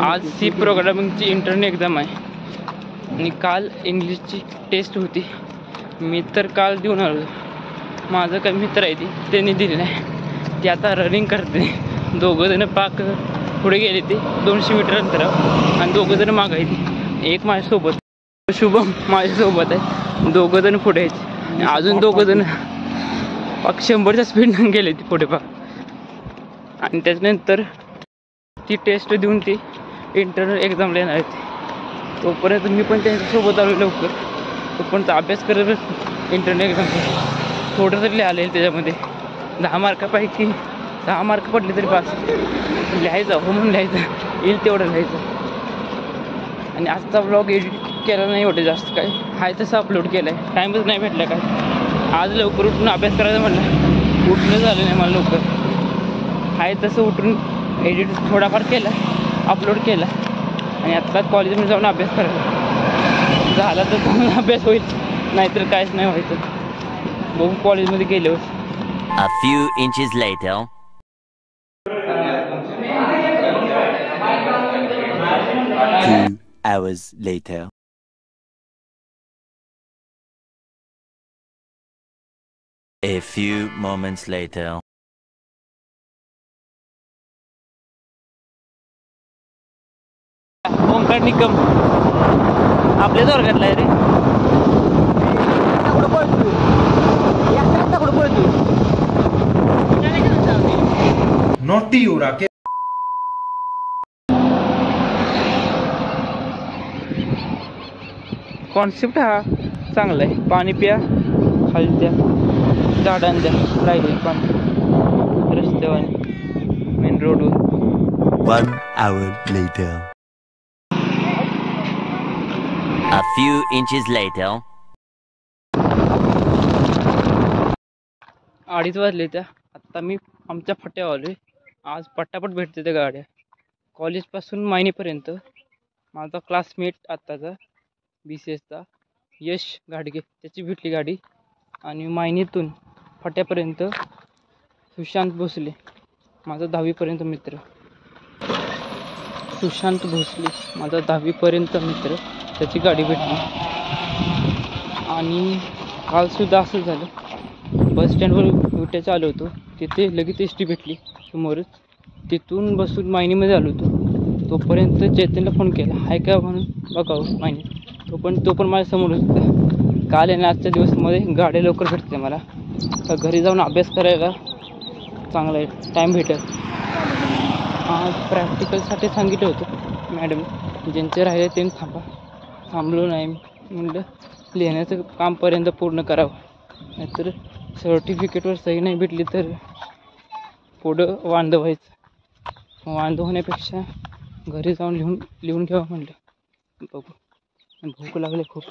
आज C प्रोग्रामिंगची intern exam आहे आणि काल इंग्लिशची टेस्ट होती. मी तर काल देऊन आलो. माझं काही मित्र आहे त्यांनी दिली नाही. ती आता रनिंग करते. दोघंजण पाक पुढे गेले ते 200 मीटर अंतरावर आणि दोघंजण मागे आहेत. एक माझ्यासोबत शुभम माझ्यासोबत आहे. दोघंजण पुढे आहेत. अजून दोघंजण पाक 100च्या स्पीडनं गेले ती पुढे पाक. आणि त्याच्यानंतर ती टेस्ट देऊन ती इंटरनल एक्झामला येणार आहे. तोपर्यंत मी पण त्यांच्यासोबत आलो लवकर. तोपर्यंत अभ्यास करत इंटरनल एक्झाम थोडं तरी लिहायला त्याच्यामध्ये 10 मार्कापैकी 10 मार्क पडले तरी पास. लिहायचं हो म्हणून लिहायचं येईल तेवढं लिहायचं. आणि आजचा ब्लॉग एडिट केला नाही एवढं जास्त काय हाय तसं अपलोड केलं आहे. टाईमच नाही भेटला काय. आज लवकर उठून अभ्यास करायचा म्हटलं उठणं झालं नाही मला लवकर. हाय तसं उठून एडिट थोडाफार केला अपलोड केला आणि आत्ता कॉलेजमध्ये जाऊन अभ्यास करायला झाला तर चांगला अभ्यास होईल नाहीतर काहीच नाही व्हायचं. बघू कॉलेजमध्ये गेल्यावर. A few inches later. 2 hours later. A few moments later. Omkar Nikam आपल्याच वर्गातला आहे रे. नॉटी यू राके. कॉन्सेप्ट हा चांगला आहे. पाणी प्या खाली द्या झाडांना द्या राहिले पाणी रस्त्यावर मेन रोडवर. 1 hour later. A few inches later. 2:30 वाजले त्या. आत्ता मी आमच्या फाट्यावर आलोय. आज पटापट भेटते त्या गाड्या कॉलेजपासून मायनीपर्यंत. माझा क्लासमेट आत्ताचा BCSचा यश घाडगे त्याची भेटली गाडी. आणि मायनीतून फाट्यापर्यंत सुशांत भोसले माझा 10वीपर्यंत मित्र. सुशांत भोसले माझा 10वीपर्यंत मित्र त्याची गाडी भेटली. आणि कालसुद्धा असं झालं. बस स्टँडवर विट्याचं आलो होतो तिथे लगेच एस टी भेटली समोरच. तिथून बसून मायनीमध्ये आलो होतो. तोपर्यंत चैतन्यला फोन केला हाय का म्हणून बघावं मायनी. तो पण माझ्यासमोर होता. काल आहे ना आजच्या दिवसामध्ये गाड्या लवकर भेटते मला. तर घरी जाऊन अभ्यास करायला चांगला आहे टाईम भेटेल. आज प्रॅक्टिकलसाठी सांगितलं होतं मॅडम ज्यांचे राहिले ते थांबलो नाही. म्हटलं लिहिण्याचं कामपर्यंत पूर्ण करावं नाहीतर सर्टिफिकेटवर सही नाही भेटली तर पुढं वांदं व्हायचं. वांदं होण्यापेक्षा घरी जाऊन लिहून घ्यावं म्हटलं. बघू. भूक लागली खूप.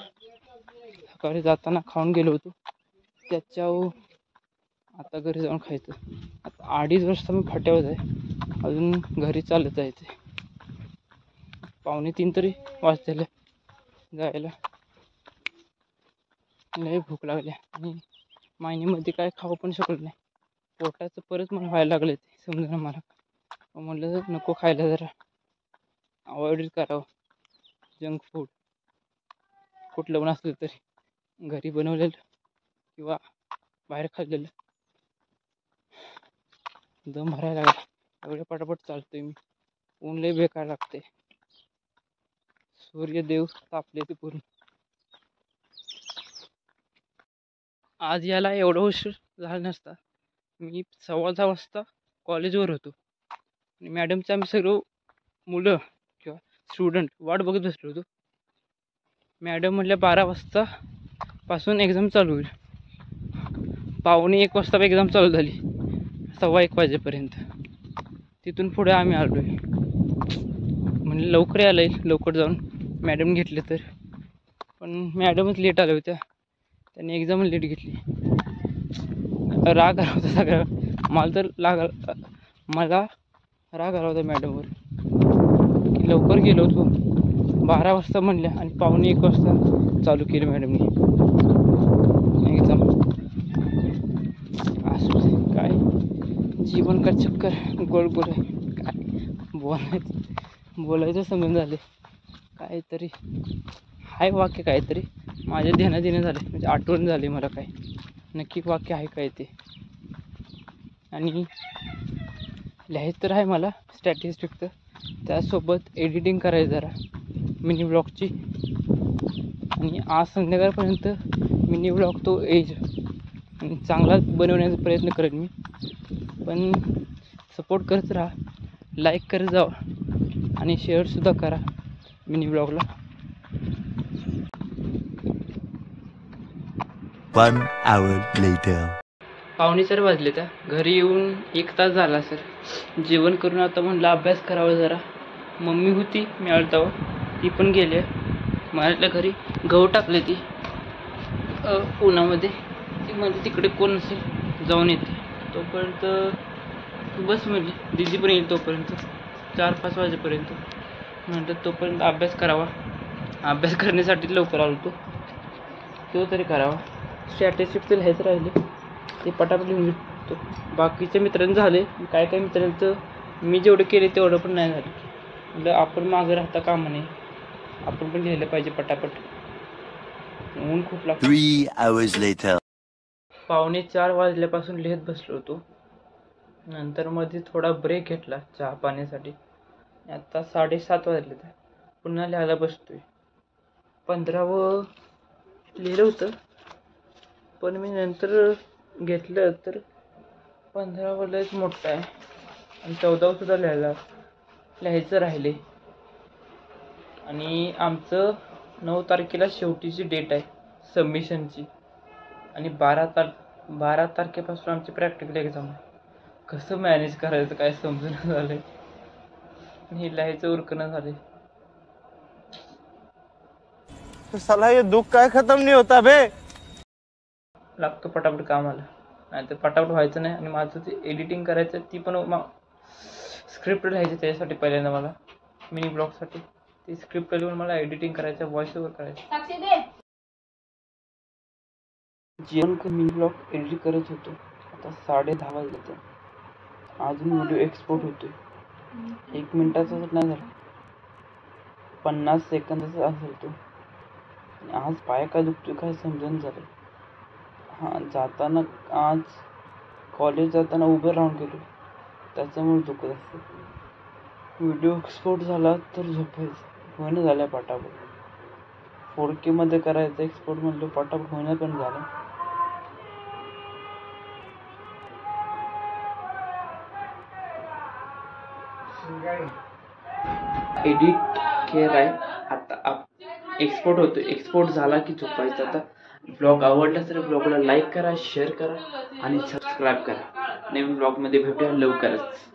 सकाळी जाताना खाऊन गेलो होतो त्याच्यावर आता घरी जाऊन खायचं. आता 2:30 वाजता मी फाट्यावर आहे. अजून घरी चालत जायचं. 2:45 तरी वाजलेलं जायला. लय भूक लागली आणि मायनीमध्ये काय खाऊ पण शकलो नाही. पोटाचं परत मला व्हायला लागलं ते समजा मला. म्हटलं नको खायला जरा अवॉइड करावं जंक फूड कुठलं पण असलं तरी घरी बनवलेलं किंवा बाहेर खाल्लेलं. दम भरायला लागला एवढे पटापट चालतोय मी. ऊन लय बेकार लागते. सूर्यदेव तापले ते पूर्ण. आज याला एवढं उशीर झाला नसता. मी 6:15 वाजता कॉलेजवर होतो आणि मॅडमचं आम्ही सर्व मुलं किंवा स्टुडंट वाट बघत बसलो होतो. मॅडम म्हटल्या 12 वाजतापासून एक्झाम चालू होईल. 12:45 वाजता एक्झाम चालू झाली 1:15 वाजेपर्यंत. तिथून पुढे आम्ही आलो आहे. म्हणजे लवकर यायला येईल लवकर जाऊन मॅडम घेतले तर. पण मॅडमच लेट आल्या होत्या. त्यांनी एक्झाम लेट घेतली. राग आला होता सगळ्या. मला राग आला होता मॅडमवर की लवकर गेलो होतो. 12 वाजता म्हणल्या आणि 12:45 वाजता चालू केलं मॅडमने एक्झाम. असं काय जीवन का चक्कर गोल गोल आहे काय बोलायचं. बोलायचं समजून झाले. काहीतरी हाय वाक्य काहीतरी माझ्या ध्यानात येणं झाले, म्हणजे आठवण झाली मला काय नक्की वाक्य आहे काय ते. आणि लिहायचं तर आहे मला स्टॅटिस्टिकचं, त्यासोबत एडिटिंग करायचं जरा मिनी ब्लॉगची. आणि आज संध्याकाळपर्यंत मिनी ब्लॉग तो एज आणि चांगला बनवण्याचा प्रयत्न करेन मी. पण सपोर्ट करत राहा, लाईक करत जावा आणि शेअरसुद्धा करा मिनी ब्लॉगला. 1 hour later. 4:45 वाजले. त्या घरी येऊन 1 तास झाला सर. जेवण करून आता म्हणलं अभ्यास करावा जरा. मम्मी होती मी आलताव, ती पण गेली. माझ्या घरी गहू टाकले ती उन्हामध्ये. ती म्हणजे तिकडे कोण नसेल जाऊन येते तोपर्यंत बस म्हणजे दिदी पण येईल तोपर्यंत 4-5 वाजेपर्यंत. म्हणलं तोपर्यंत अभ्यास करावा. अभ्यास करण्यासाठी लवकर आलो तो तरी करावा. स्टॅटिस्टिक्स लिहायचं राहिले ते पटापट लिहून घेतो. बाकीच्या मित्रांचं झाले, काय काय मित्रांचं मी जेवढं केले तेवढं पण नाही झालं. म्हणजे आपण मागं राहता कामा नये, आपण पण लिहिलं पाहिजे पटापट. ऊन खूप लागतं. 3 hours later. 4:45 वाजल्यापासून लिहित बसलो होतो. नंतर मध्ये थोडा ब्रेक घेतला चहा पाण्यासाठी. आता 7:30 वाजले तर पुन्हा लिहायला बसतोय. 15वं लिहिलं होतं, पण मी नंतर घेतलं तर 15वं लयच मोठं आहे आणि 14वं सुद्धा लिहायचं राहिले. आणि आमचं 9 तारखेला शेवटीची डेट आहे सबमिशनची. आणि 12 तारखेपासून आमची प्रॅक्टिकल एक्झाम आहे. कसं मॅनेज करायचं काय समजून झालंय. हे लिहायचं उरकणं झाले. साला ये दुख काय खत्म नहीं होता बे. लागतो पटापट कामाला, नाही तर पटापट व्हायचं नाही. आणि माझं ते एडिटिंग करायचं ती पण स्क्रिप्ट लिहायची त्याच्यासाठी पहिल्यांदा मला मिनी ब्लॉगसाठी. ती स्क्रिप्ट लिहून मला एडिटिंग करायचं, व्हॉइस ओव्हर करायचं. जेवण मिनी ब्लॉग एडिट करत होतो. आता 10:30 वाजले तर अजून व्हिडिओ एक्सपोर्ट होतोय. 1 मिनिटाचा नाही झाला, 50 सेकंदाचा असेल तो. आज पाय का दुखतोय काय समजून झालं. जाताना आज कॉलेज जाताना उभं राहून गेलो, त्याच्यामुळे दुखत असतं. व्हिडिओ एक्सपोर्ट झाला तर झोपायचं होणं झालं पटापट. 4K मध्ये करायचं एक्सपोर्ट म्हणलं पटापट होणं पण झालं. एडिट केलाय आता एक्सपोर्ट होतो. एक्सपोर्ट झाला की झोपायचं. आता ब्लॉग आवडला तर ब्लॉगला लाईक करा, शेअर करा आणि सबस्क्राईब करा. नवीन ब्लॉगमध्ये भेटूया लवकरच.